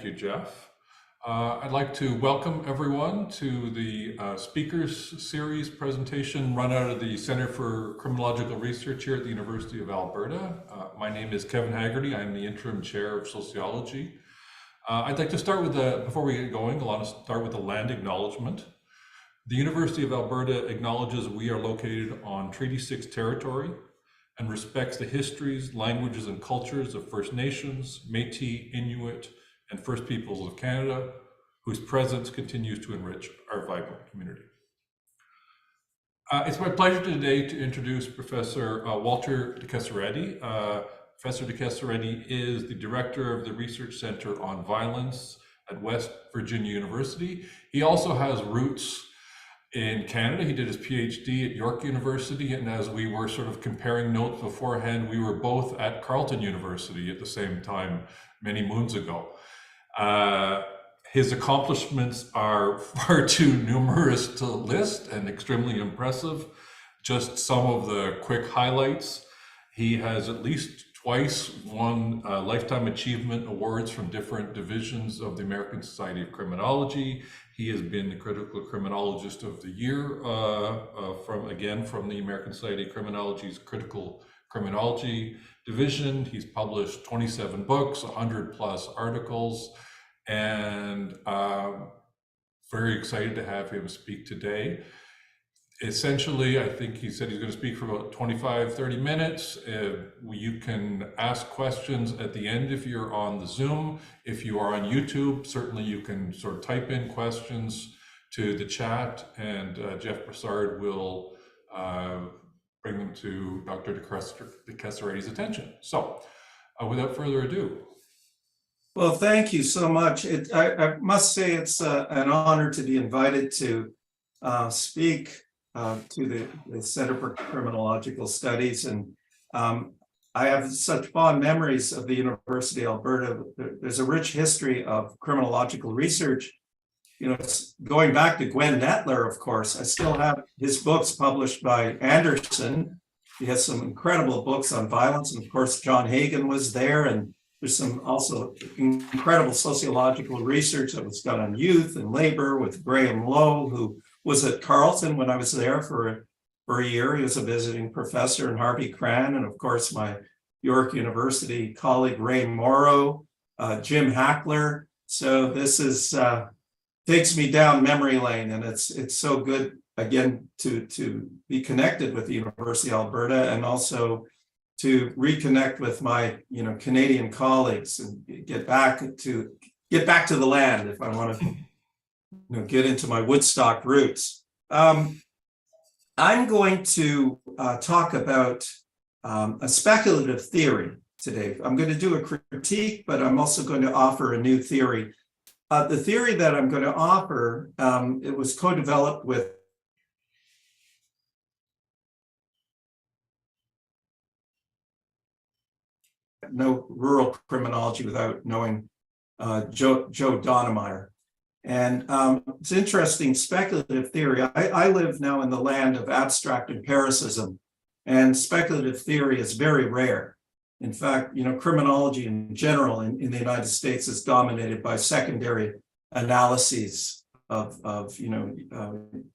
you, Jeff. I'd like to welcome everyone to the speakers series presentation run out of the Center for Criminological Research here at the University of Alberta. My name is Kevin Haggerty. I'm the interim chair of sociology. I'd like to start with before we get going, I want to start with a land acknowledgement. The University of Alberta acknowledges we are located on Treaty 6 territory and respects the histories, languages, and cultures of First Nations, Métis, Inuit, and First Peoples of Canada, whose presence continues to enrich our vibrant community. It's my pleasure today to introduce Professor Walter de Casaretti. Professor de Casaretti is the director of the Research Center on Violence at West Virginia University. He also has roots in Canada. He did his PhD at York University, and as we were sort of comparing notes beforehand, we were both at Carleton University at the same time many moons ago. His accomplishments are far too numerous to list and extremely impressive. Just some of the quick highlights. He has at least twice won Lifetime Achievement Awards from different divisions of the American Society of Criminology. He has been the Critical Criminologist of the Year from the American Society of Criminology's Critical Criminology Division. He's published 27 books, 100 plus articles, and very excited to have him speak today. Essentially, I think he said he's going to speak for about 25, 30 minutes. You can ask questions at the end if you're on the Zoom. If you are on YouTube, certainly you can sort of type in questions to the chat, and Jeff Broussard will bring them to Dr. de Casaretti's attention. So without further ado. Well, thank you so much. I must say it's an honor to be invited to speak to the Center for Criminological Studies. And I have such fond memories of the University of Alberta. There's a rich history of criminological research. You know, it's going back to Gwen Nettler, of course. I still have his books published by Anderson. He has some incredible books on violence. And of course, John Hagan was there. And there's some also incredible sociological research that was done on youth and labor with Graham Lowe, who was at Carleton when I was there for a year. He was a visiting professor, and Harvey Cran, and of course my York University colleague Ray Morrow, Jim Hackler. So this is takes me down memory lane, and it's so good again to be connected with the University of Alberta, and also to reconnect with my Canadian colleagues and get back to the land if I want to get into my Woodstock roots. I'm going to talk about a speculative theory today. I'm going to do a critique, but I'm also going to offer a new theory. The theory that I'm going to offer, it was co-developed with no rural criminology without knowing Joe Donnemeyer. And it's interesting, speculative theory. I live now in the land of abstract empiricism, and speculative theory is very rare. In fact, criminology in general in the United States is dominated by secondary analyses of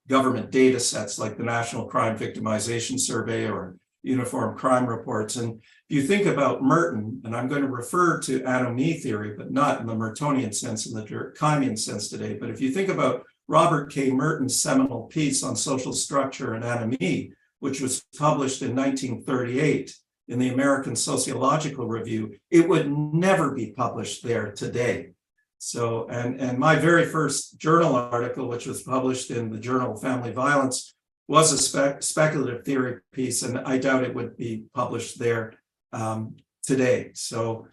government data sets like the National Crime Victimization Survey or Uniform Crime Reports. And if you think about Merton, and I'm going to refer to anomie theory, but not in the Mertonian sense, in the Durkheimian sense today. But if you think about Robert K. Merton's seminal piece on social structure and anomie, which was published in 1938 in the American Sociological Review, it would never be published there today. So, and my very first journal article, which was published in the Journal of Family Violence, was a speculative theory piece, and I doubt it would be published there today. So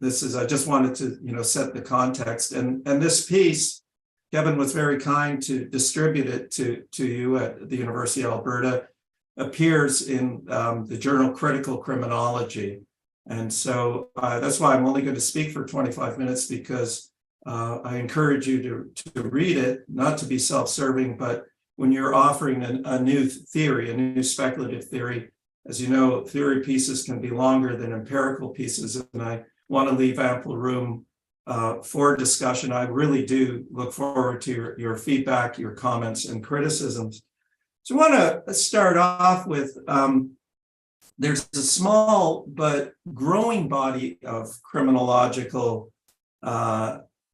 this is, I just wanted to, set the context. And this piece, Kevin was very kind to distribute it to you at the University of Alberta, appears in the journal Critical Criminology. And so that's why I'm only going to speak for 25 minutes, because I encourage you to read it, not to be self-serving, but when you're offering a new theory, a new speculative theory, as you know, theory pieces can be longer than empirical pieces, and I want to leave ample room for discussion. I really do look forward to your feedback, your comments, and criticisms. So I want to start off with there's a small but growing body of criminological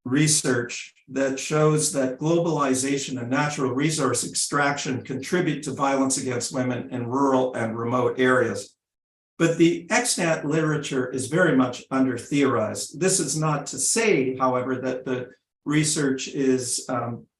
research that shows that globalization and natural resource extraction contribute to violence against women in rural and remote areas. But the extant literature is very much under-theorized. This is not to say, however, that the research is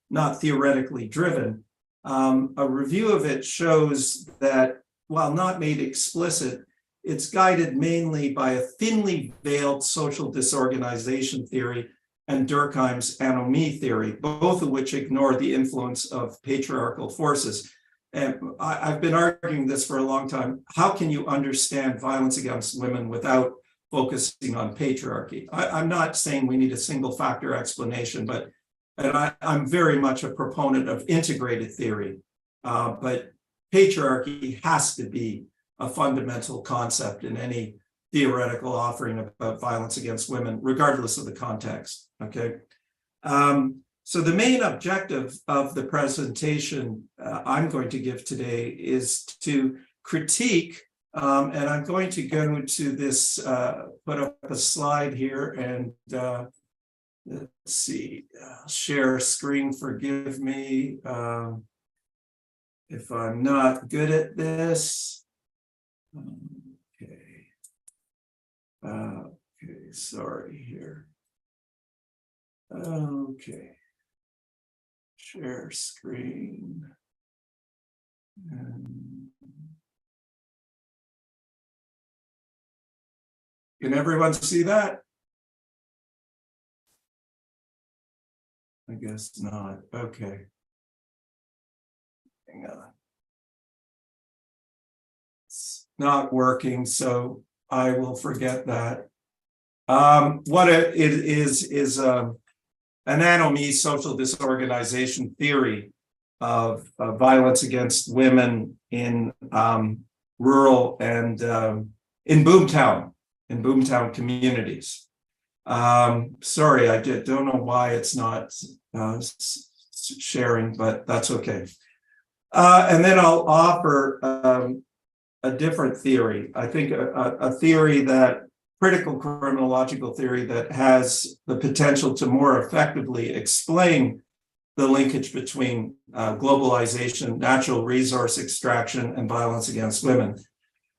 not theoretically driven. A review of it shows that, while not made explicit, it's guided mainly by a thinly veiled social disorganization theory and Durkheim's anomie theory, both of which ignore the influence of patriarchal forces. And I've been arguing this for a long time. How can you understand violence against women without focusing on patriarchy? I'm not saying we need a single factor explanation, but I'm very much a proponent of integrated theory. But patriarchy has to be a fundamental concept in any theoretical offering about violence against women, regardless of the context, okay? So the main objective of the presentation I'm going to give today is to critique, and I'm going to go to this, put up a slide here, and let's see, share screen, forgive me if I'm not good at this. Okay, sorry here. Okay, share screen. Can everyone see that? I guess not. Okay. Hang on. It's not working, so I will forget that. What it is an anomie social disorganization theory of violence against women in rural and in boomtown communities. Sorry, I don't know why it's not sharing, but that's okay. And then I'll offer a different theory. I think a theory that critical criminological theory that has the potential to more effectively explain the linkage between globalization, natural resource extraction, and violence against women.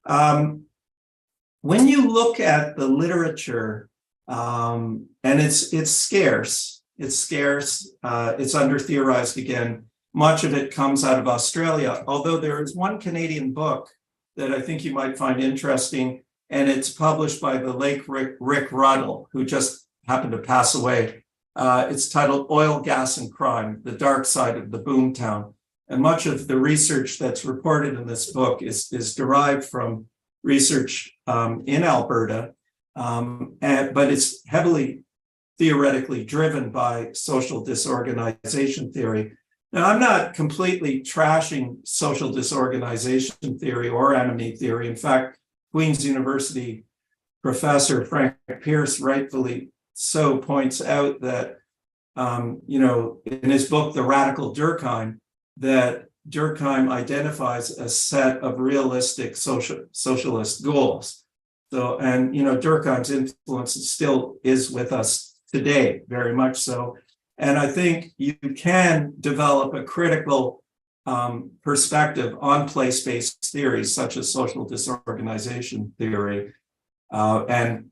When you look at the literature, and it's scarce, it's under-theorized again. Much of it comes out of Australia, although there is one Canadian book that I think you might find interesting, and it's published by the late Rick Ruddle, who just happened to pass away. It's titled Oil, Gas, and Crime, The Dark Side of the Boomtown. And much of the research that's reported in this book is derived from research in Alberta, but it's heavily theoretically driven by social disorganization theory. Now, I'm not completely trashing social disorganization theory or anomie theory. In fact, Queen's University professor Frank Pierce rightfully so points out that, in his book, The Radical Durkheim, that Durkheim identifies a set of realistic socialist goals. So, and, Durkheim's influence still is with us today, very much so. And I think you can develop a critical perspective on place-based theories such as social disorganization theory and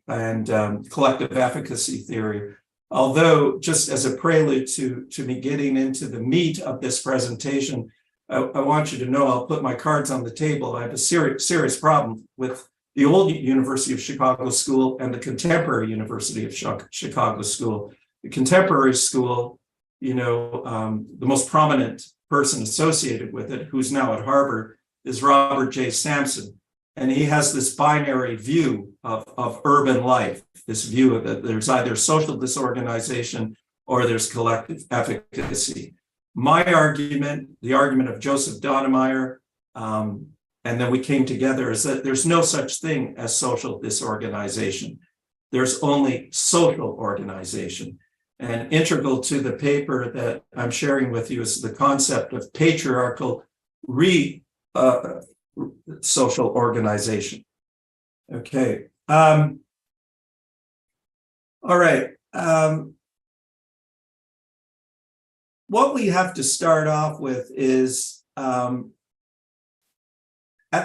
collective efficacy theory. Although, just as a prelude to me getting into the meat of this presentation, I want you to know, I'll put my cards on the table. I have a serious problem with the old University of Chicago School and the contemporary University of Chicago School. The contemporary school, the most prominent person associated with it, who's now at Harvard, is Robert J. Sampson. And he has this binary view of urban life, this view of that there's either social disorganization or there's collective efficacy. My argument, the argument of Joseph Donnemeyer, and then we came together, is that there's no such thing as social disorganization. there's only social organization. And integral to the paper that I'm sharing with you is the concept of patriarchal social organization. Okay. All right. What we have to start off with is at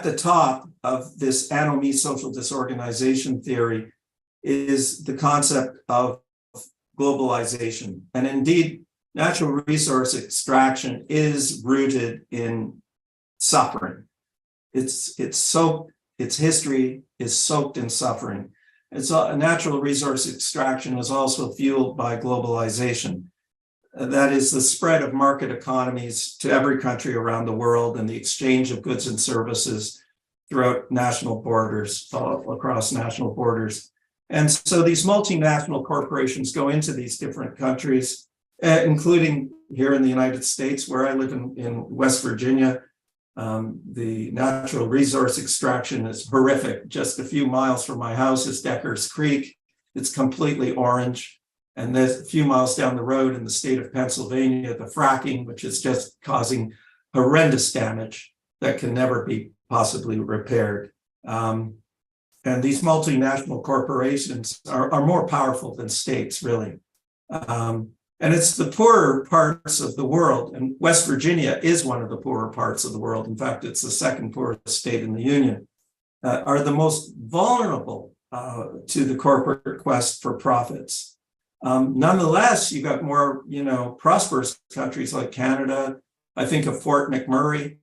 the top of this anomie social disorganization theory is the concept of globalization. And indeed, natural resource extraction is rooted in suffering. Its history is soaked in suffering. And so natural resource extraction is also fueled by globalization. That is the spread of market economies to every country around the world and the exchange of goods and services throughout national borders, across national borders. And so these multinational corporations go into these different countries, including here in the United States, where I live in West Virginia. The natural resource extraction is horrific. Just a few miles from my house is Decker's Creek. It's completely orange. And there's a few miles down the road in the state of Pennsylvania, the fracking, which is just causing horrendous damage that can never be possibly repaired. And these multinational corporations are more powerful than states, really. And it's the poorer parts of the world, and West Virginia is one of the poorer parts of the world. In fact, it's the second poorest state in the union, are the most vulnerable to the corporate quest for profits. Nonetheless, you got more, prosperous countries like Canada. I think of Fort McMurray,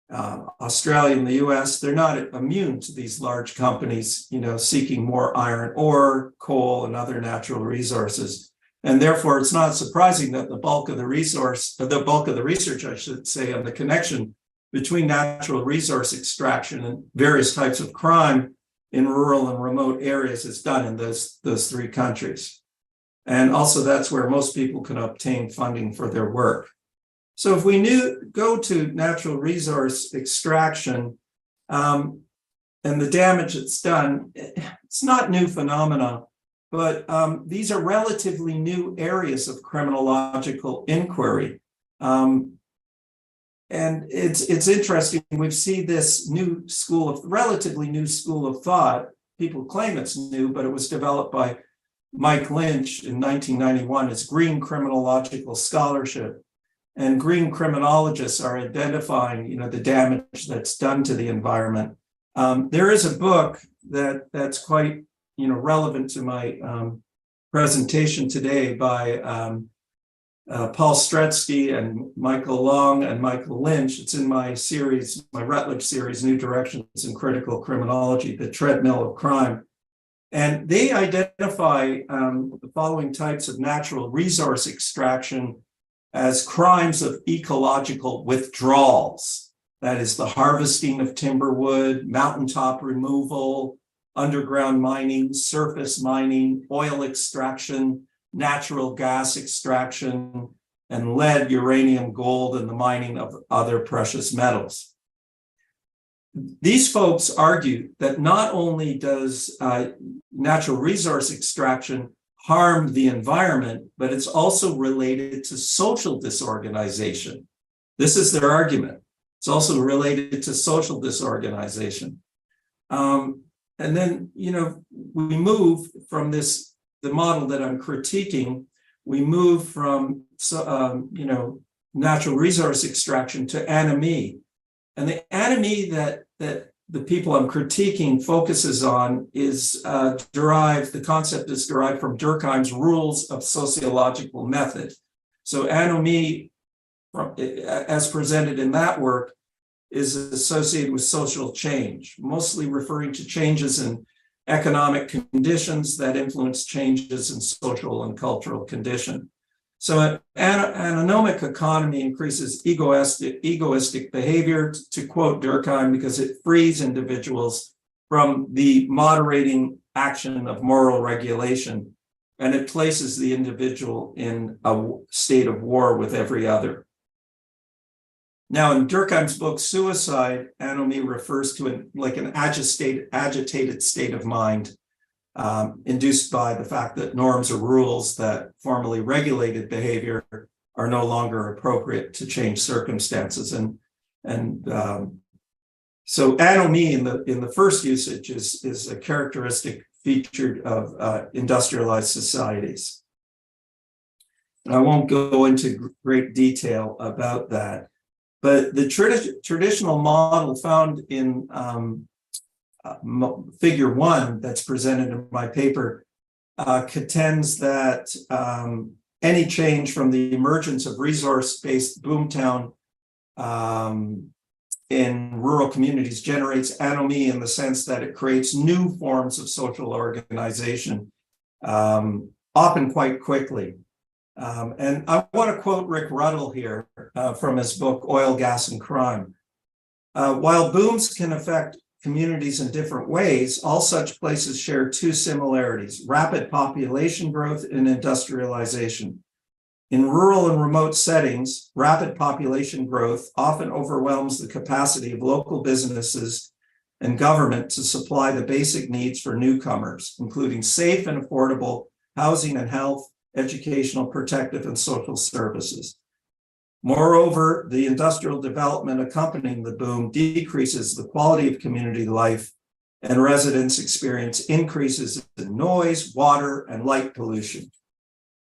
Australia and the US. They're not immune to these large companies, seeking more iron ore, coal, and other natural resources. And therefore, it's not surprising that the bulk of the research, I should say, on the connection between natural resource extraction and various types of crime in rural and remote areas is done in those three countries. And also that's where most people can obtain funding for their work. So if we go to natural resource extraction and the damage it's done, it's not new phenomena, but these are relatively new areas of criminological inquiry. And it's interesting, we've seen this relatively new school of thought. People claim it's new, but it was developed by Mike Lynch in 1991 as green criminological scholarship. And green criminologists are identifying, the damage that's done to the environment. There is a book that's quite, relevant to my presentation today by Paul Stretsky and Michael Long and Michael Lynch. It's in my series, my Rutledge series, New Directions in Critical Criminology, The Treadmill of Crime. And they identify the following types of natural resource extraction as crimes of ecological withdrawals. That is the harvesting of timber wood, mountaintop removal, underground mining, surface mining, oil extraction, natural gas extraction, and lead, uranium, gold, and the mining of other precious metals. These folks argue that not only does natural resource extraction harm the environment, but it's also related to social disorganization. This is their argument. It's also related to social disorganization. And then, we move from the model that I'm critiquing, we move from, natural resource extraction to anomie. And the anomie that the people I'm critiquing focuses on is the concept is derived from Durkheim's rules of sociological method. So anomie, as presented in that work, is associated with social change, mostly referring to changes in economic conditions that influence changes in social and cultural condition. So an anomic economy increases egoistic behavior, to quote Durkheim, because it frees individuals from the moderating action of moral regulation, and it places the individual in a state of war with every other. Now, in Durkheim's book, Suicide, anomie refers to an agitated state of mind. induced by the fact that norms or rules that formerly regulated behavior are no longer appropriate to change circumstances. So anomie in the first usage is a characteristic feature of industrialized societies. And I won't go into great detail about that, but the traditional model found in figure 1 that's presented in my paper contends that any change from the emergence of resource-based boomtown in rural communities generates anomie in the sense that it creates new forms of social organization, often quite quickly. And I want to quote Rick Ruddle here from his book, Oil, Gas, and Crime. While booms can affect communities in different ways, all such places share two similarities: rapid population growth and industrialization. In rural and remote settings, rapid population growth often overwhelms the capacity of local businesses and government to supply the basic needs for newcomers, including safe and affordable housing and health, educational, protective, and social services. Moreover, the industrial development accompanying the boom decreases the quality of community life, and residents experience increases in noise, water, and light pollution.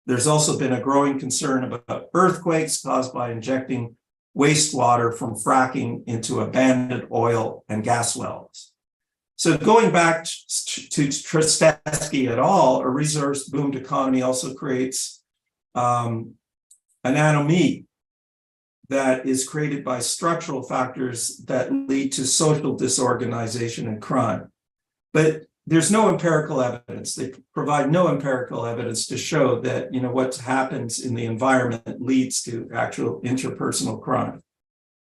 There's also been a growing concern about earthquakes caused by injecting wastewater from fracking into abandoned oil and gas wells. So going back to Tristesky et al., a resource-boomed economy also creates an anomie that is created by structural factors that lead to social disorganization and crime. But there's no empirical evidence. They provide no empirical evidence to show that what happens in the environment leads to actual interpersonal crime.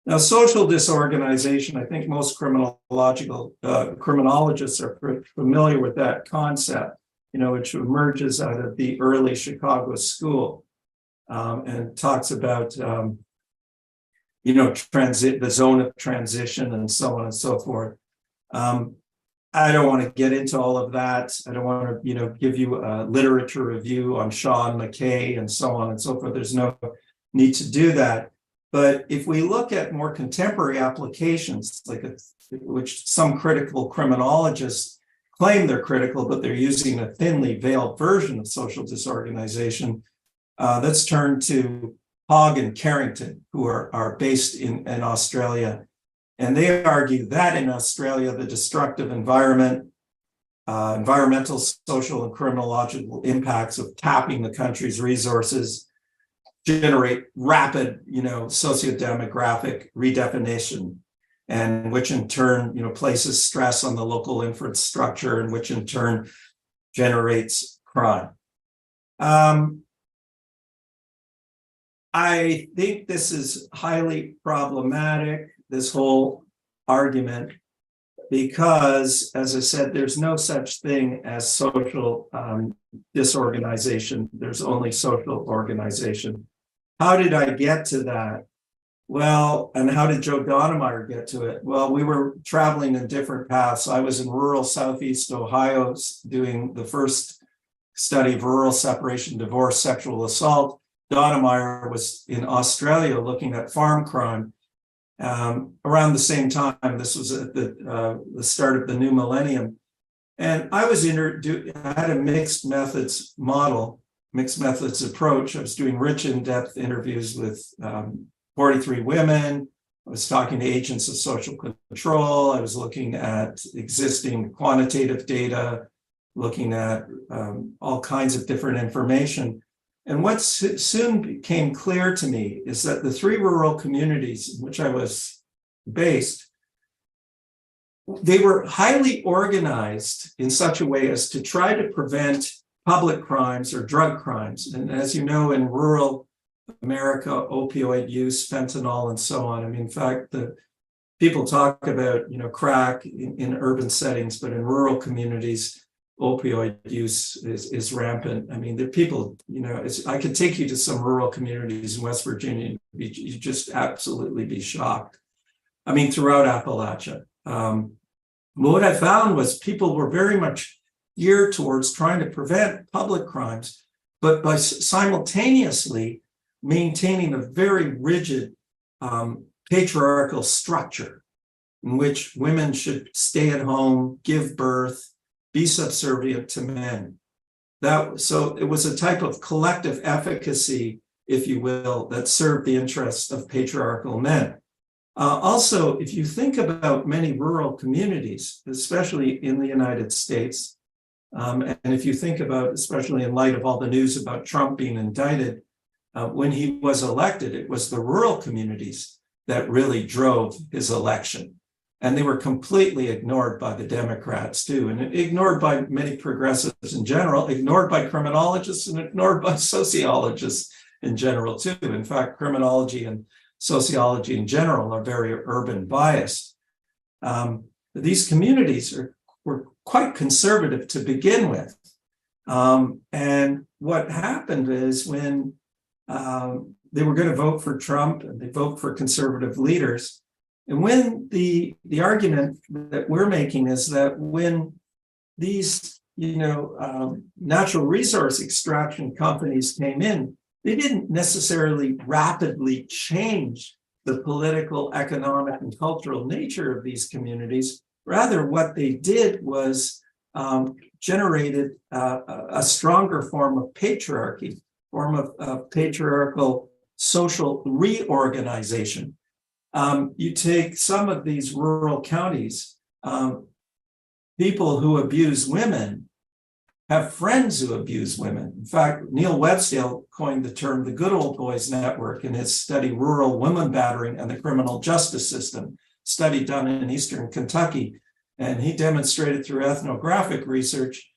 Now, social disorganization, I think most criminologists are familiar with that concept, which emerges out of the early Chicago school and talks about the zone of transition and so on and so forth. I don't want to get into all of that. I don't want to, give you a literature review on Shaw and McKay and so on and so forth. There's no need to do that. But if we look at more contemporary applications, which some critical criminologists claim they're critical, but they're using a thinly veiled version of social disorganization, let's turn to Hogg and Carrington, who are based in Australia. And they argue that in Australia, the destructive environmental, social, and criminological impacts of tapping the country's resources generate rapid, socio-demographic redefinition, and which in turn, places stress on the local infrastructure, and which in turn generates crime. I think this is highly problematic, this whole argument, because, as I said, there's no such thing as social disorganization. There's only social organization. How did I get to that? Well, and how did Joe Donemeyer get to it? Well, we were traveling in different paths. I was in rural Southeast Ohio doing the first study of rural separation, divorce, sexual assault. Donemeyer was in Australia looking at farm crime. Around the same time, this was at the start of the new millennium. And I had a mixed methods approach. I was doing rich in-depth interviews with 43 women. I was talking to agents of social control. I was looking at existing quantitative data, looking at all kinds of different information. And what soon became clear to me is that the three rural communities in which I was based, they were highly organized in such a way as to try to prevent public crimes or drug crimes. And as you know, in rural America, opioid use, fentanyl, and so on. I mean, in fact, the people talk about, crack in urban settings, but in rural communities, opioid use is rampant. I mean, the people, I could take you to some rural communities in West Virginia, you just absolutely be shocked. I mean, throughout Appalachia. What I found was people were very much geared towards trying to prevent public crimes, but by simultaneously maintaining a very rigid patriarchal structure in which women should stay at home, give birth, be subservient to men. So it was a type of collective efficacy, if you will, that served the interests of patriarchal men. Also, if you think about many rural communities, especially in the United States, and if you think about, especially in light of all the news about Trump being indicted, when he was elected, it was the rural communities that really drove his election. And they were completely ignored by the Democrats too, and ignored by many progressives in general, ignored by criminologists, and ignored by sociologists in general too. In fact, criminology and sociology in general are very urban biased. These communities were quite conservative to begin with. And what happened is when they were going to vote for Trump and they vote for conservative leaders, and when the argument that we're making is that when these natural resource extraction companies came in, they didn't necessarily rapidly change the political, economic, and cultural nature of these communities. Rather, what they did was generated a stronger form of patriarchy, form of patriarchal social reorganization. You take some of these rural counties, people who abuse women have friends who abuse women. In fact, Neil Websdale coined the term the Good Old Boys Network in his study, Rural Women Battering and the Criminal Justice System, study done in Eastern Kentucky. And he demonstrated through ethnographic research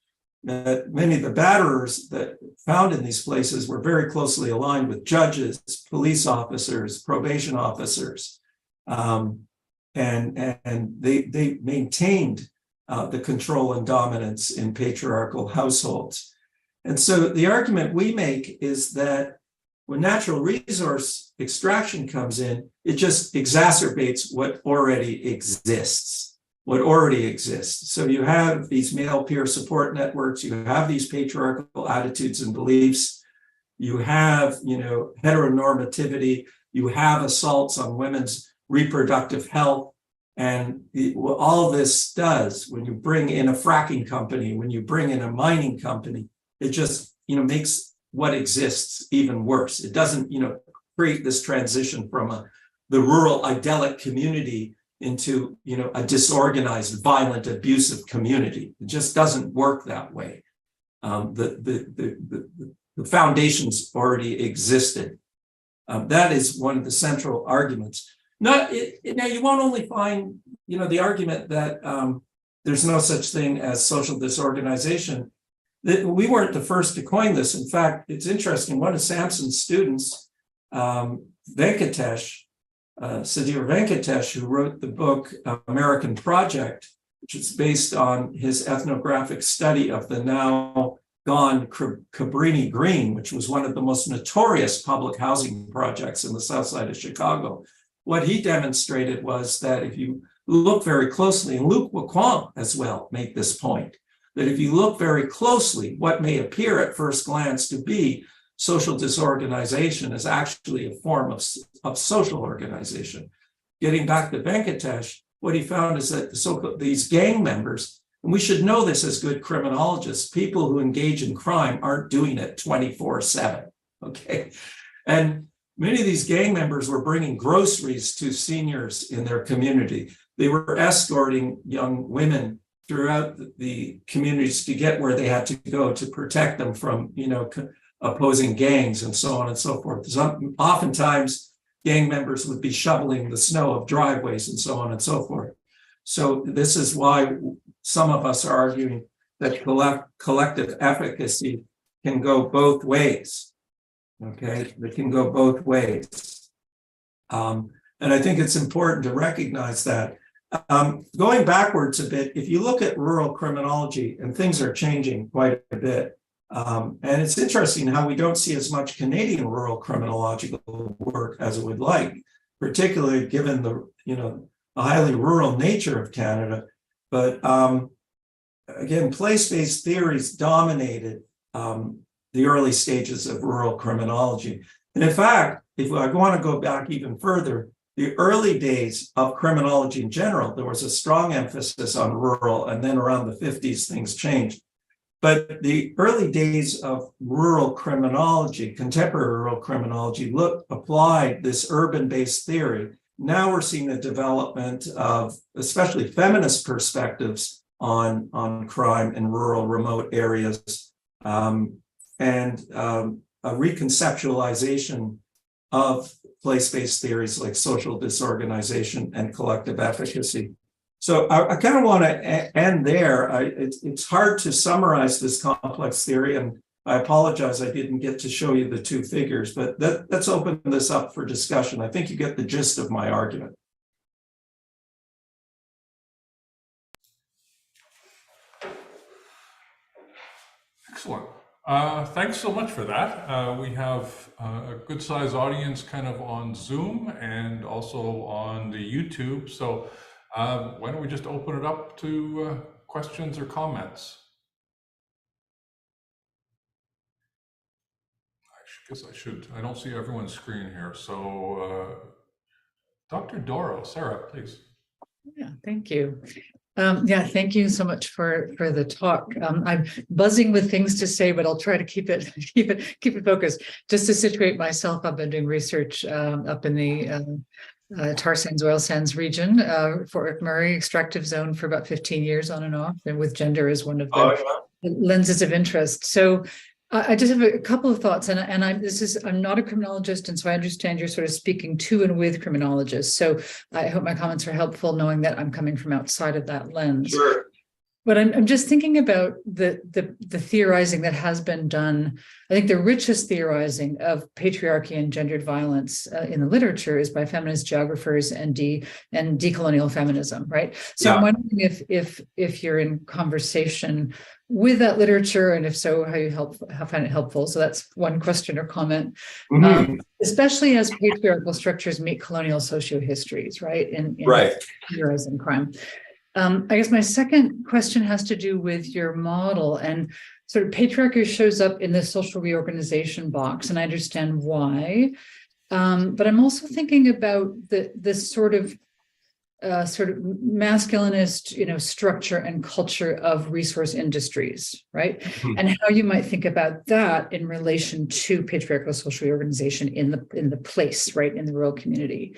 that many of the batterers that found in these places were very closely aligned with judges, police officers, probation officers. And they maintained the control and dominance in patriarchal households. And so the argument we make is that when natural resource extraction comes in, it just exacerbates what already exists. So you have these male peer support networks, you have these patriarchal attitudes and beliefs, you have, heteronormativity, you have assaults on women's reproductive health. And all this does, when you bring in a fracking company, when you bring in a mining company, it just, makes what exists even worse. It doesn't, create this transition from the rural idyllic community into, a disorganized, violent, abusive community. It just doesn't work that way. The foundations already existed. That is one of the central arguments. Now, you won't only find, the argument that there's no such thing as social disorganization. We weren't the first to coin this. In fact, it's interesting. One of Sampson's students, Venkatesh, Sudhir Venkatesh, who wrote the book American Project, which is based on his ethnographic study of the now gone Cabrini Green, which was one of the most notorious public housing projects in the south side of Chicago. What he demonstrated was that if you look very closely, and Luc Wacquant as well make this point, that if you look very closely, what may appear at first glance to be social disorganization is actually a form of social organization. Getting back to Venkatesh, what he found is that these gang members, and we should know this as good criminologists, people who engage in crime aren't doing it 24/7, okay? And many of these gang members were bringing groceries to seniors in their community. They were escorting young women throughout the communities to get where they had to go to protect them from, opposing gangs and so on and so forth. Oftentimes, gang members would be shoveling the snow of driveways and so on and so forth. So this is why some of us are arguing that collective efficacy can go both ways. Okay, it can go both ways. And I think it's important to recognize that. Going backwards a bit, if you look at rural criminology, and things are changing quite a bit, and it's interesting how we don't see as much Canadian rural criminological work as it would like, particularly given the highly rural nature of Canada. But again, place-based theories dominated the early stages of rural criminology. And in fact, if I want to go back even further, the early days of criminology in general, there was a strong emphasis on rural, and then around the 50s, things changed. But the early days of rural criminology, contemporary rural criminology, applied this urban-based theory. Now we're seeing the development of especially feminist perspectives on crime in rural, remote areas, and a reconceptualization of place-based theories like social disorganization and collective efficacy. So I kind of want to end there. It's hard to summarize this complex theory, and I apologize I didn't get to show you the two figures, but let's open this up for discussion. I think you get the gist of my argument. Excellent. Thanks so much for that. We have a good sized audience kind of on Zoom and also on the YouTube. So why don't we just open it up to questions or comments? I guess I should. I don't see everyone's screen here. So Dr. Doro, Sarah, please. Yeah, thank you. Yeah, thank you so much for the talk. I'm buzzing with things to say, but I'll try to keep it focused. Just to situate myself, I've been doing research up in the tar sands, oil sands region, Fort McMurray extractive zone for about 15 years on and off, and with gender as one of the lenses of interest. So I just have a couple of thoughts, and I'm not a criminologist, and so I understand you're sort of speaking to and with criminologists. So I hope my comments are helpful, knowing that I'm coming from outside of that lens. Sure. But I'm just thinking about the theorizing that has been done. I think the richest theorizing of patriarchy and gendered violence in the literature is by feminist geographers and decolonial feminism, right? So Yeah. I'm wondering if you're in conversation with that literature, and if so, how find it helpful. So that's one question or comment. Especially as patriarchal structures meet colonial socio-histories, right? In Right. theorizing crime. I guess my second question has to do with your model, and sort of patriarchy shows up in the social reorganization box, and I understand why. But I'm also thinking about this sort of masculinist, structure and culture of resource industries, right? And how you might think about that in relation to patriarchal social reorganization in the place, right, in the rural community.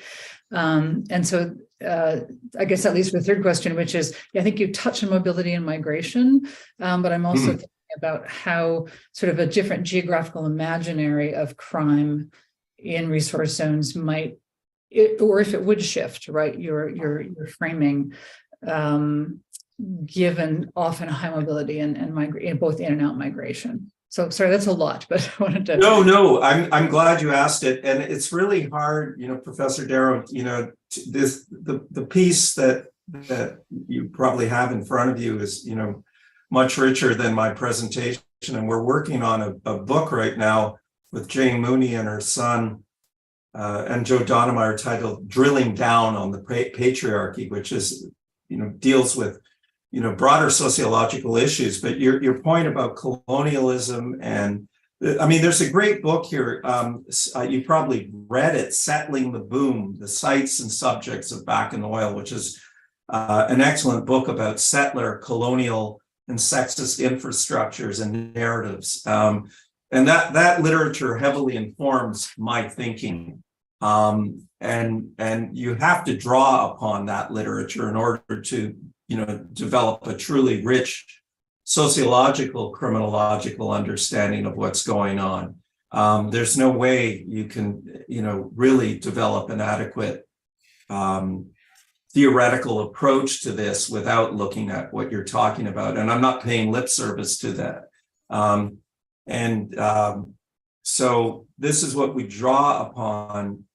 And so I guess that leads to the third question, which is, I think you touch on mobility and migration, but I'm also thinking about how sort of a different geographical imaginary of crime in resource zones might, or if it would shift, right, your framing, given often high mobility and both in and out migration. So sorry, that's a lot, but I wanted to. No, I'm glad you asked it, and it's really hard, Professor Darrow. The piece that you probably have in front of you is much richer than my presentation, and we're working on a book right now with Jane Mooney and her son and Joe Donnemeyer, titled "Drilling Down on the Patriarchy," which is deals with broader sociological issues. But your point about colonialism, and there's a great book here. You probably read it, "Settling the Boom: The Sites and Subjects of Back in Oil," which is an excellent book about settler, colonial, and sexist infrastructures and narratives. And that literature heavily informs my thinking. And you have to draw upon that literature in order to develop a truly rich sociological, criminological understanding of what's going on. There's no way you can, really develop an adequate theoretical approach to this without looking at what you're talking about. And I'm not paying lip service to that. So this is what we draw upon.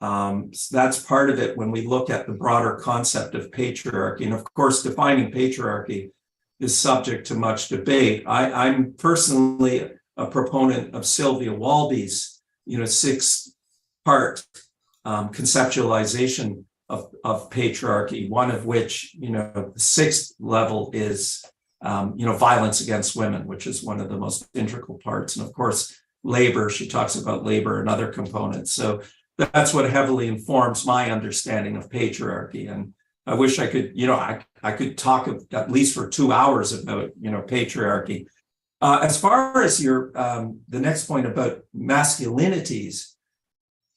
That's part of it when we look at the broader concept of patriarchy. And of course, defining patriarchy is subject to much debate. I'm personally a proponent of Sylvia Walby's, 6-part conceptualization of patriarchy, one of which, the 6th level is violence against women, which is one of the most integral parts. And of course, labor, she talks about labor and other components. So that's what heavily informs my understanding of patriarchy. And I wish I could, I could talk at least for 2 hours about, patriarchy. As far as your the next point about masculinities,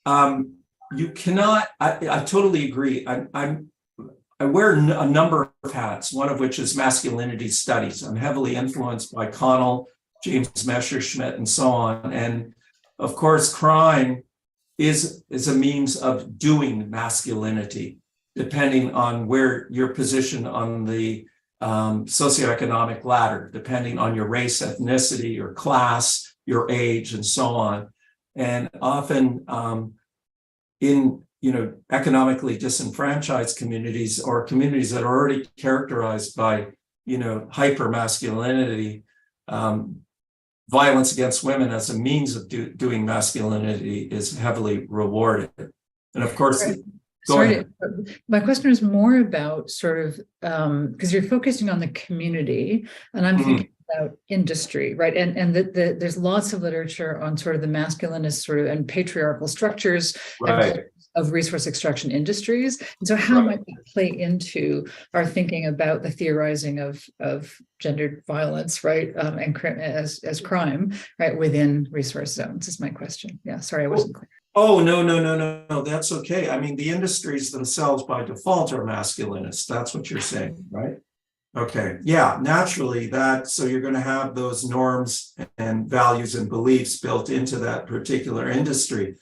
you cannot. I totally agree. I wear a number of hats. One of which is masculinity studies. I'm heavily influenced by Connell, James Messerschmitt, and so on. And of course, crime is a means of doing masculinity, depending on where your position on the socioeconomic ladder, depending on your race, ethnicity, your class, your age, and so on. And often in economically disenfranchised communities or communities that are already characterized by hyper masculinity, violence against women as a means of doing masculinity is heavily rewarded. And of course, my question is more about sort of because you're focusing on the community, and I'm thinking about industry, right? And there's lots of literature on sort of the masculinist sort of and patriarchal structures of resource extraction industries. And so how might that play into our thinking about the theorizing of gendered violence, right? And as crime, right, within resource zones is my question. Yeah, sorry, I wasn't clear. Oh, no, that's okay. I mean, the industries themselves by default are masculinist. That's what you're saying, right? Okay, yeah, naturally so you're going to have those norms and values and beliefs built into that particular industry.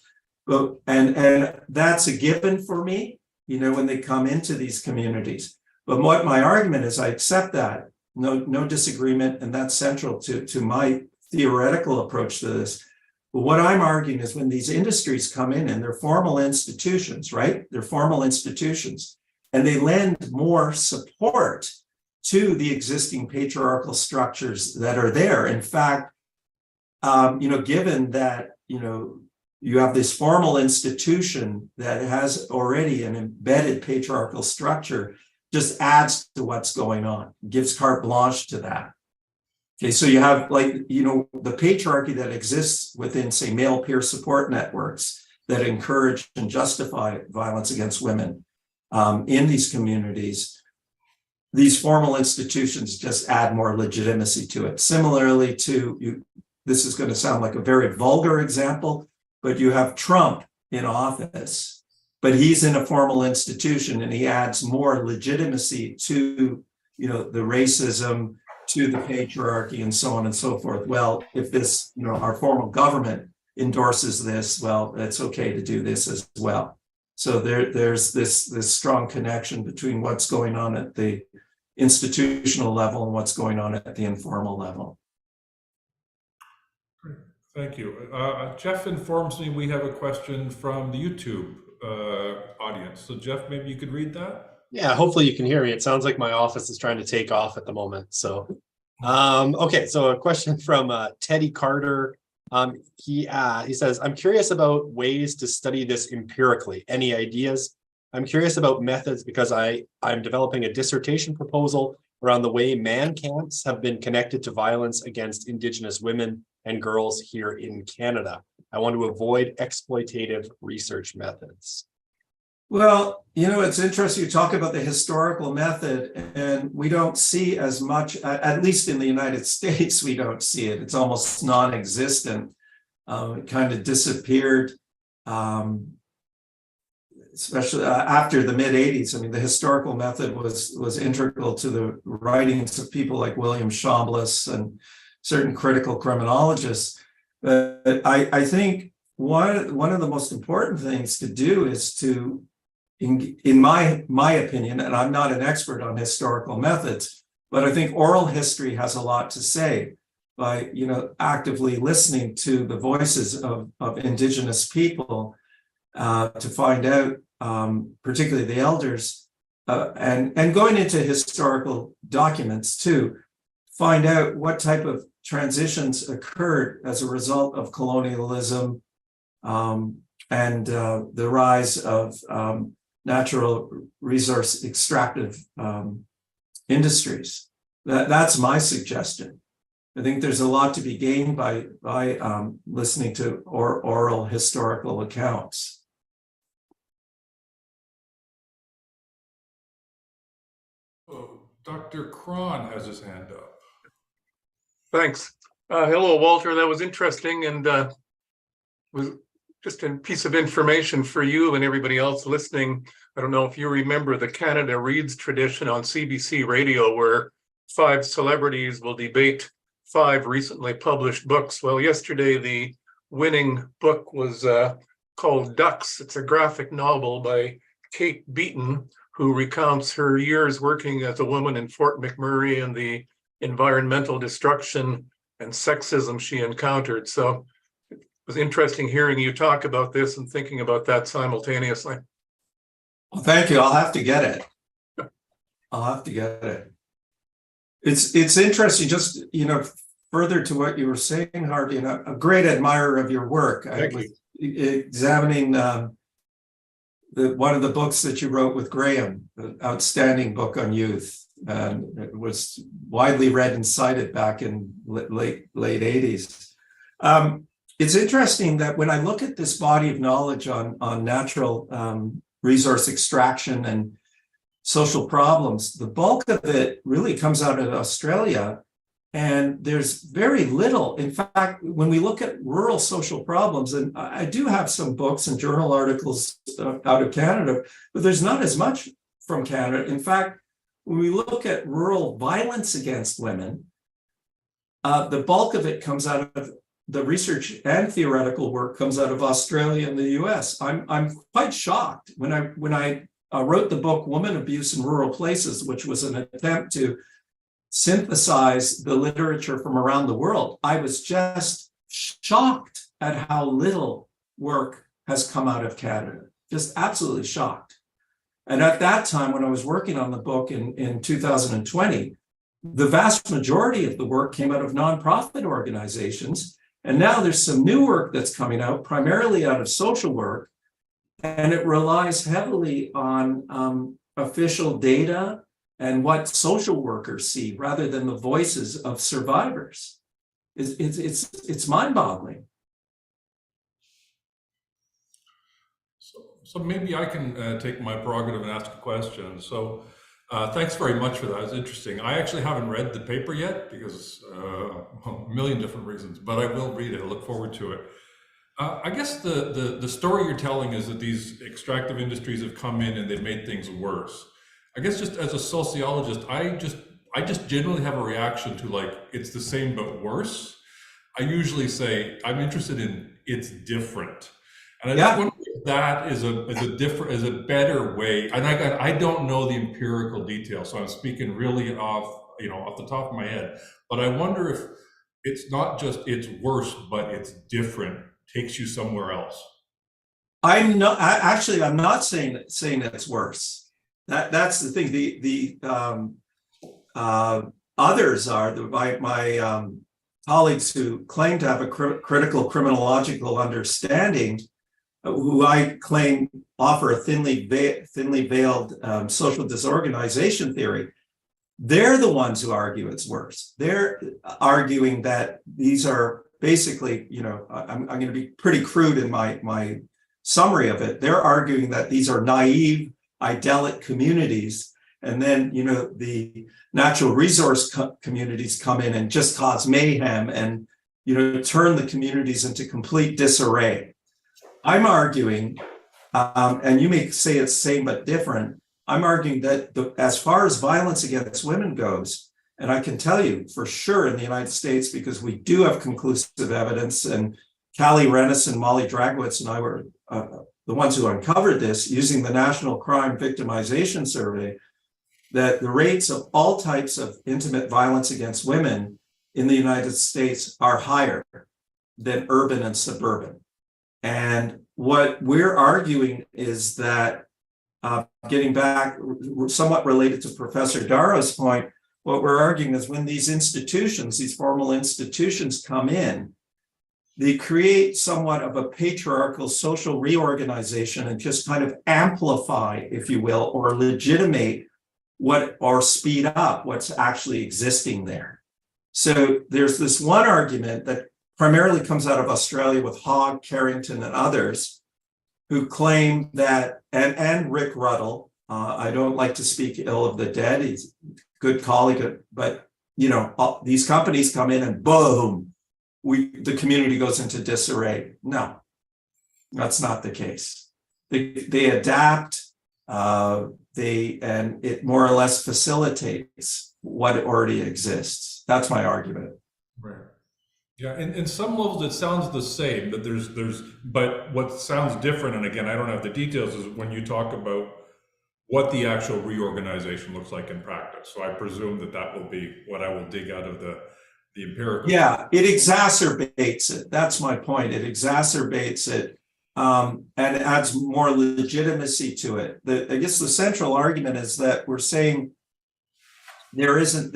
But and that's a given for me, when they come into these communities. But what my argument is, I accept that, no disagreement, and that's central to my theoretical approach to this. But what I'm arguing is when these industries come in and they're formal institutions, right? They're formal institutions, and they lend more support to the existing patriarchal structures that are there. In fact, given that, you have this formal institution that has already an embedded patriarchal structure, just adds to what's going on, gives carte blanche to that. Okay, so you have the patriarchy that exists within, say, male peer support networks that encourage and justify violence against women in these communities. These formal institutions just add more legitimacy to it. Similarly this is going to sound like a very vulgar example, but you have Trump in office, but he's in a formal institution and he adds more legitimacy to, the racism, to the patriarchy, and so on and so forth. Well, if this, our formal government endorses this, well, it's okay to do this as well. So there's this strong connection between what's going on at the institutional level and what's going on at the informal level. Thank you. Jeff informs me we have a question from the YouTube audience. So Jeff, maybe you could read that? Yeah, hopefully you can hear me. It sounds like my office is trying to take off at the moment. So, okay. So a question from Teddy Carter. He says, I'm curious about ways to study this empirically. Any ideas? I'm curious about methods because I'm developing a dissertation proposal around the way man camps have been connected to violence against Indigenous women and girls here in Canada. I want to avoid exploitative research methods. Well, it's interesting you talk about the historical method, and we don't see as much, at least in the United States, we don't see it. It's almost non-existent. It kind of disappeared, especially after the mid-'80s. I mean, the historical method was integral to the writings of people like William Chambliss and certain critical criminologists. But I think one of the most important things to do is to, in my opinion, and I'm not an expert on historical methods, but I think oral history has a lot to say by actively listening to the voices of Indigenous people to find out, particularly the elders, and going into historical documents too, find out what type of transitions occurred as a result of colonialism and the rise of natural resource extractive industries. That's my suggestion. I think there's a lot to be gained by listening to oral historical accounts. Oh, Dr. Cron has his hand up. Thanks. Hello, Walter. That was interesting and was just a piece of information for you and everybody else listening. I don't know if you remember the Canada Reads tradition on CBC Radio, where 5 celebrities will debate 5 recently published books. Well, yesterday the winning book was called Ducks. It's a graphic novel by Kate Beaton, who recounts her years working as a woman in Fort McMurray and the environmental destruction and sexism she encountered. So it was interesting hearing you talk about this and thinking about that simultaneously. Well, thank you. I'll have to get it. I'll have to get it. It's interesting, just, further to what you were saying, Harvey, and I'm a great admirer of your work. I was examining one of the books that you wrote with Graham, the outstanding book on youth, and it was widely read and cited back in late 80s. It's interesting that when I look at this body of knowledge on natural resource extraction and social problems, the bulk of it really comes out of Australia, and there's very little. In fact, when we look at rural social problems, and I do have some books and journal articles out of Canada, but there's not as much from Canada. In fact, when we look at rural violence against women, the bulk of it comes out of the research and theoretical work comes out of Australia and the US. I'm quite shocked when I wrote the book Woman Abuse in Rural Places, which was an attempt to synthesize the literature from around the world. I was just shocked at how little work has come out of Canada, just absolutely shocked. And at that time, when I was working on the book in 2020, the vast majority of the work came out of nonprofit organizations. And now there's some new work that's coming out, primarily out of social work, and it relies heavily on official data and what social workers see rather than the voices of survivors. It's mind-boggling. So maybe I can take my prerogative and ask a question. So thanks very much for that. It's interesting. I actually haven't read the paper yet because a million different reasons, but I will read it. I look forward to it. I guess the story you're telling is that these extractive industries have come in and they've made things worse. I guess just as a sociologist, I just generally have a reaction to, like, it's the same but worse. I usually say I'm interested in it's different. And I just wonder if that is a better way. And I don't know the empirical details, so I'm speaking really off the top of my head. But I wonder if it's not just it's worse, but it's different, takes you somewhere else. I'm not saying it's worse. That's the thing. The others are my colleagues who claim to have a critical criminological understanding, who I claim offer a thinly veiled social disorganization theory. They're the ones who argue it's worse. They're arguing that these are basically, I'm going to be pretty crude in my summary of it. They're arguing that these are naive, idyllic communities, and then the natural resource communities come in and just cause mayhem and turn the communities into complete disarray. I'm arguing, and you may say it's same but different, I'm arguing that as far as violence against women goes, and I can tell you for sure in the United States, because we do have conclusive evidence, and Callie Rennis and Molly Dragowitz and I were the ones who uncovered this using the National Crime Victimization Survey, that the rates of all types of intimate violence against women in the United States are higher than urban and suburban. And what we're arguing is that, getting back somewhat related to Professor Darrow's point, what we're arguing is when these institutions, these formal institutions come in, they create somewhat of a patriarchal social reorganization and just kind of amplify, if you will, or legitimate what or speed up what's actually existing there. So there's this one argument that primarily comes out of Australia with Hogg, Carrington, and others who claim that, and Rick Ruddle, I don't like to speak ill of the dead, he's a good colleague, but these companies come in and boom, the community goes into disarray. No, that's not the case. They adapt, and it more or less facilitates what already exists. That's my argument. Right. Yeah, in some levels it sounds the same, but but what sounds different, and again, I don't have the details, is when you talk about what the actual reorganization looks like in practice. So I presume that will be what I will dig out of the empirical. Yeah, it exacerbates it. That's my point. It exacerbates it and adds more legitimacy to it. I guess the central argument is that we're saying there isn't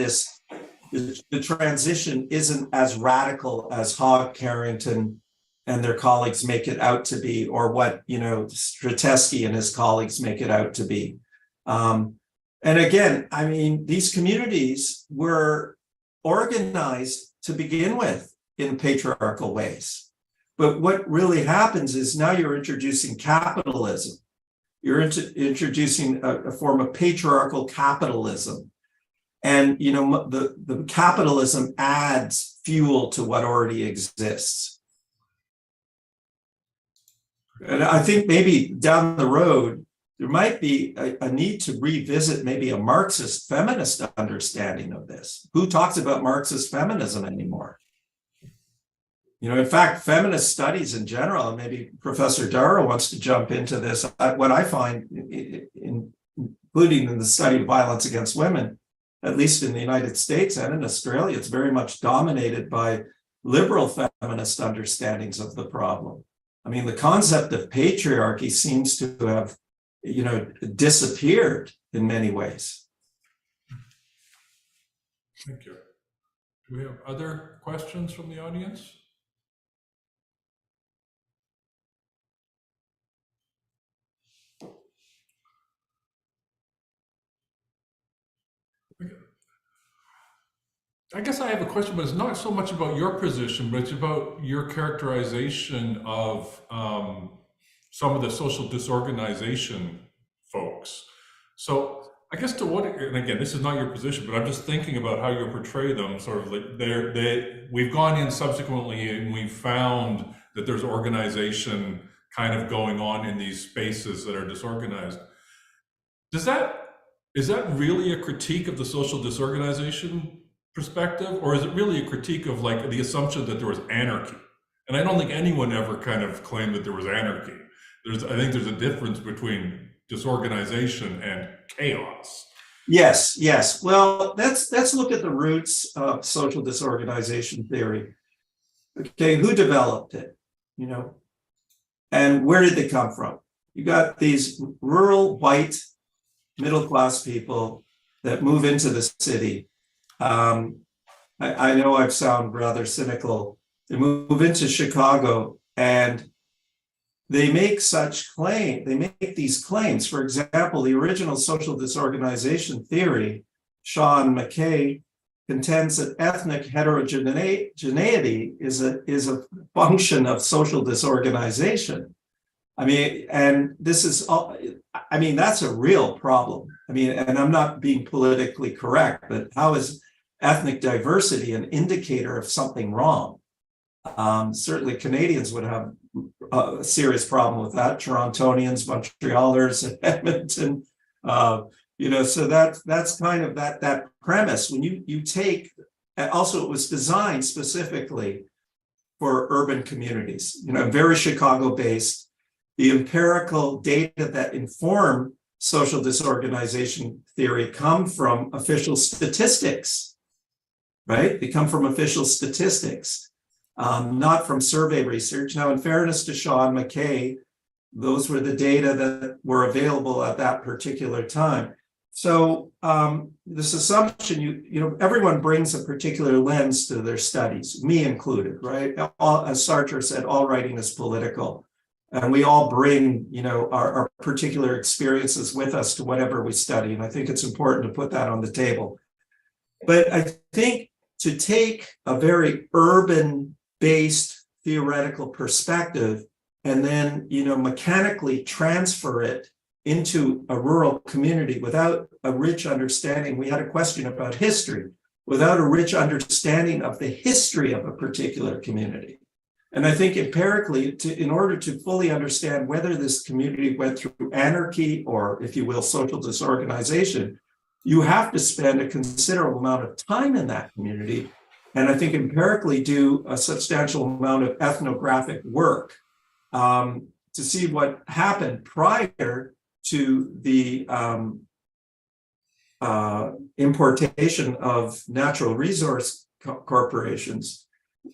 the transition isn't as radical as Hogg, Carrington, and their colleagues make it out to be, or what Stratesky and his colleagues make it out to be. And again, I mean, these communities were organized to begin with in patriarchal ways. But what really happens is now you're introducing capitalism. You're introducing a form of patriarchal capitalism. And the capitalism adds fuel to what already exists. And I think maybe down the road, there might be a need to revisit maybe a Marxist feminist understanding of this. Who talks about Marxist feminism anymore? In fact, feminist studies in general, and maybe Professor Darrow wants to jump into this, what I find, including in the study of violence against women, at least in the United States and in Australia, it's very much dominated by liberal feminist understandings of the problem. I mean, the concept of patriarchy seems to have, disappeared in many ways. Thank you. Do we have other questions from the audience? I guess I have a question, but it's not so much about your position, but it's about your characterization of some of the social disorganization folks. So I guess and again, this is not your position, but I'm just thinking about how you portray them, sort of like we've gone in subsequently and we've found that there's organization kind of going on in these spaces that are disorganized. Is that really a critique of the social disorganization perspective, or is it really a critique of like the assumption that there was anarchy? And I don't think anyone ever kind of claimed that there was anarchy. I think there's a difference between disorganization and chaos. Yes. Well, let's look at the roots of social disorganization theory. Okay, who developed it? And where did they come from? You got these rural white middle-class people that move into the city. I know I sound rather cynical. They move into Chicago and they make these claims. For example, the original social disorganization theory, Shawn McKay, contends that ethnic heterogeneity is a function of social disorganization. I mean, and this is, that's a real problem. And I'm not being politically correct, but how is ethnic diversity an indicator of something wrong? Certainly Canadians would have a serious problem with that. Torontonians, Montrealers, Edmonton, so that's kind of that premise. When you take, also it was designed specifically for urban communities, very Chicago-based. The empirical data that inform social disorganization theory come from official statistics, right? They come from official statistics, not from survey research. Now, in fairness to Shawn McKay, those were the data that were available at that particular time. So this assumption, everyone brings a particular lens to their studies, me included, right? As Sartre said, all writing is political. And we all bring, our particular experiences with us to whatever we study. And I think it's important to put that on the table. But I think to take a very urban-based theoretical perspective and then, mechanically transfer it into a rural community without a rich understanding. We had a question about history, without a rich understanding of the history of a particular community. And I think empirically, in order to fully understand whether this community went through anarchy or, if you will, social disorganization, you have to spend a considerable amount of time in that community. And I think empirically do a substantial amount of ethnographic work to see what happened prior to the importation of natural resource corporations,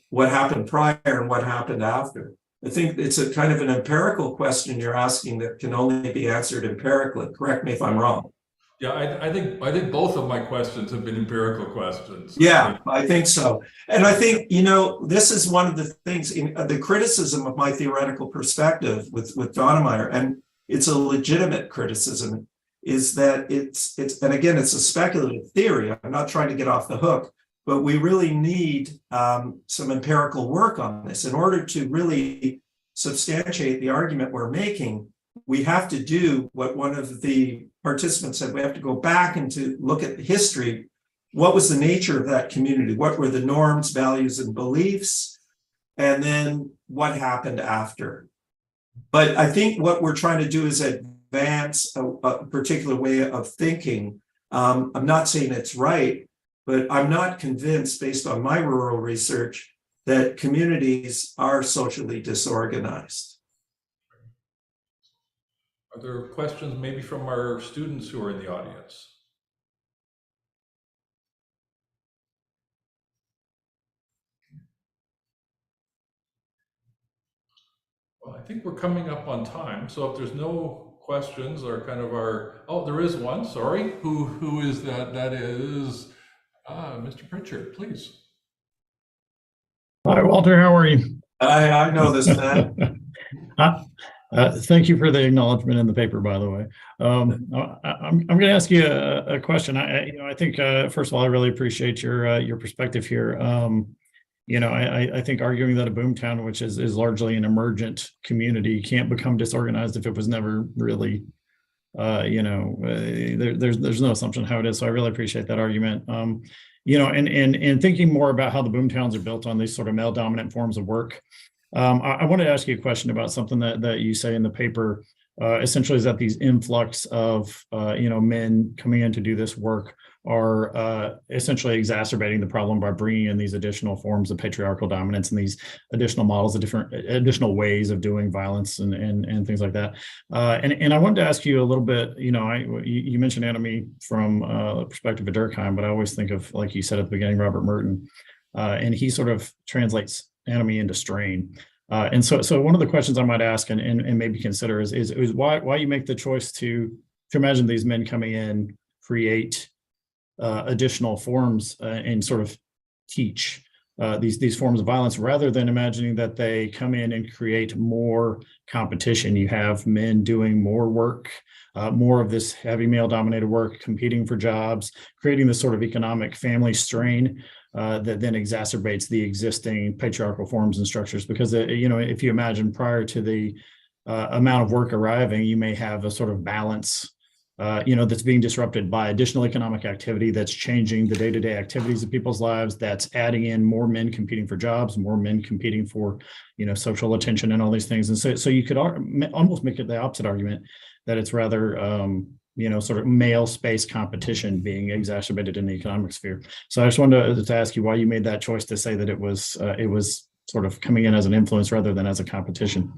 what happened prior and what happened after. I think it's a kind of an empirical question you're asking that can only be answered empirically. Correct me if I'm wrong. Yeah, I think both of my questions have been empirical questions. Yeah, I think so. And I think, this is one of the things in the criticism of my theoretical perspective with Donnemeyer, and it's a legitimate criticism, is that it's and again, it's a speculative theory. I'm not trying to get off the hook, but we really need some empirical work on this. In order to really substantiate the argument we're making, we have to do what one of the participants said. We have to go back and to look at the history. What was the nature of that community? What were the norms, values, and beliefs? And then what happened after? But I think what we're trying to do is advance a particular way of thinking. I'm not saying it's right, but I'm not convinced, based on my rural research, that communities are socially disorganized. Are there questions maybe from our students who are in the audience? Well, I think we're coming up on time. So if there's no questions or oh, there is one, sorry. Who is that? That is Mr. Pritchard, please. Hi, Walter. How are you? I know this, man. Thank you for the acknowledgement in the paper, by the way. I'm going to ask you a question. I think first of all, I really appreciate your perspective here. I think arguing that a boomtown, which is largely an emergent community, can't become disorganized if it was never really, there's no assumption how it is. So I really appreciate that argument. And thinking more about how the boomtowns are built on these sort of male dominant forms of work. I wanted to ask you a question about something that you say in the paper, essentially is that these influx of, men coming in to do this work are essentially exacerbating the problem by bringing in these additional forms of patriarchal dominance and these additional models of different additional ways of doing violence and things like that. And I wanted to ask you a little bit, you mentioned anomie from the perspective of Durkheim, but I always think of, like you said at the beginning, Robert Merton, and he sort of translates anomie into strain. And so one of the questions I might ask and maybe consider is why you make the choice to imagine these men coming in, create additional forms and sort of teach these forms of violence, rather than imagining that they come in and create more competition. You have men doing more work, more of this heavy male dominated work, competing for jobs, creating this sort of economic family strain that then exacerbates the existing patriarchal forms and structures. Because, if you imagine prior to the amount of work arriving, you may have a sort of balance that's being disrupted by additional economic activity that's changing the day-to-day activities of people's lives, that's adding in more men competing for jobs, more men competing for, social attention and all these things. And so you could almost make it the opposite argument, that it's rather, sort of male space competition being exacerbated in the economic sphere. So I just wanted to ask you why you made that choice to say that it was sort of coming in as an influence rather than as a competition.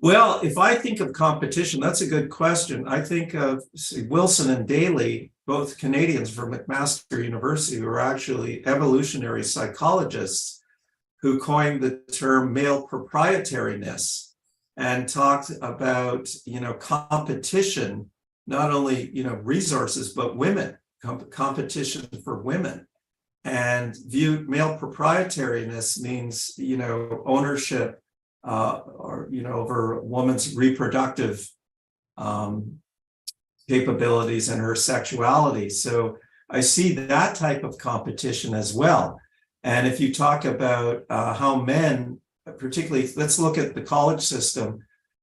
Well, if I think of competition, that's a good question. I think of Wilson and Daly, both Canadians from McMaster University, who are actually evolutionary psychologists, who coined the term male proprietariness and talked about, competition, not only, resources, but women, competition for women, and viewed male proprietariness means, ownership or over a woman's reproductive capabilities and her sexuality. So I see that type of competition as well. And if you talk about how men, particularly, let's look at the college system.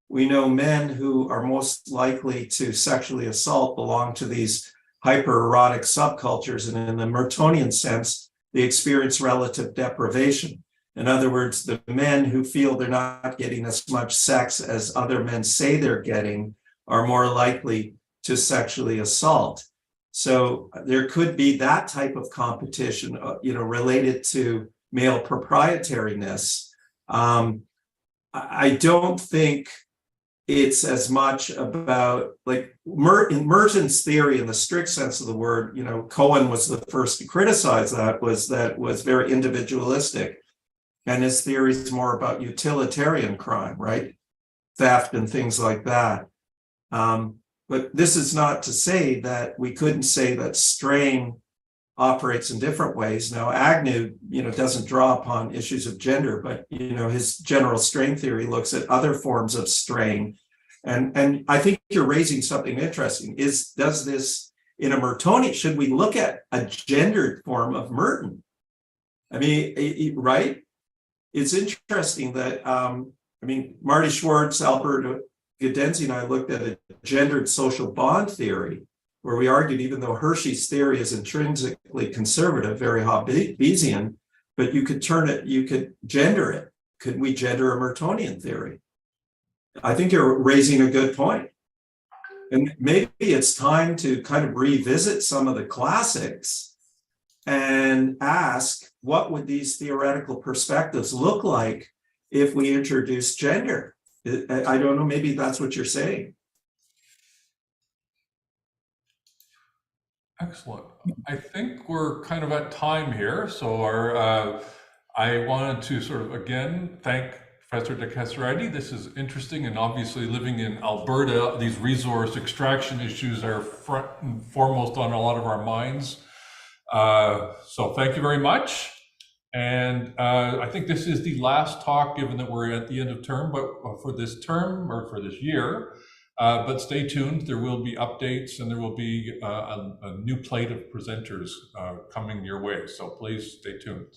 We know men who are most likely to sexually assault belong to these hypererotic subcultures. And in the Mertonian sense, they experience relative deprivation. In other words, the men who feel they're not getting as much sex as other men say they're getting are more likely to sexually assault. So there could be that type of competition, related to male proprietariness. I don't think it's as much about, like, in Merton's theory, in the strict sense of the word, Cohen was the first to criticize that was very individualistic. And his theory is more about utilitarian crime, right? Theft and things like that. But this is not to say that we couldn't say that straying operates in different ways. Now, Agnew, doesn't draw upon issues of gender, but, his general straying theory looks at other forms of straying. And I think you're raising something interesting. Does this, in a Mertonian, should we look at a gendered form of Merton? I mean, right? It's interesting that, Marty Schwartz, Alberto Gadenzi, and I looked at a gendered social bond theory, where we argued, even though Hershey's theory is intrinsically conservative, very Hobbesian, but you could gender it. Could we gender a Mertonian theory? I think you're raising a good point. And maybe it's time to kind of revisit some of the classics and ask, what would these theoretical perspectives look like if we introduce gender? I don't know, maybe that's what you're saying. Excellent. I think we're kind of at time here. So I wanted to sort of, again, thank Professor de Casaretti. This is interesting, and obviously living in Alberta, these resource extraction issues are front and foremost on a lot of our minds. So thank you very much. And I think this is the last talk, given that we're at the end of term, but for this term or for this year. But stay tuned, there will be updates, and there will be a new plate of presenters coming your way. So please stay tuned.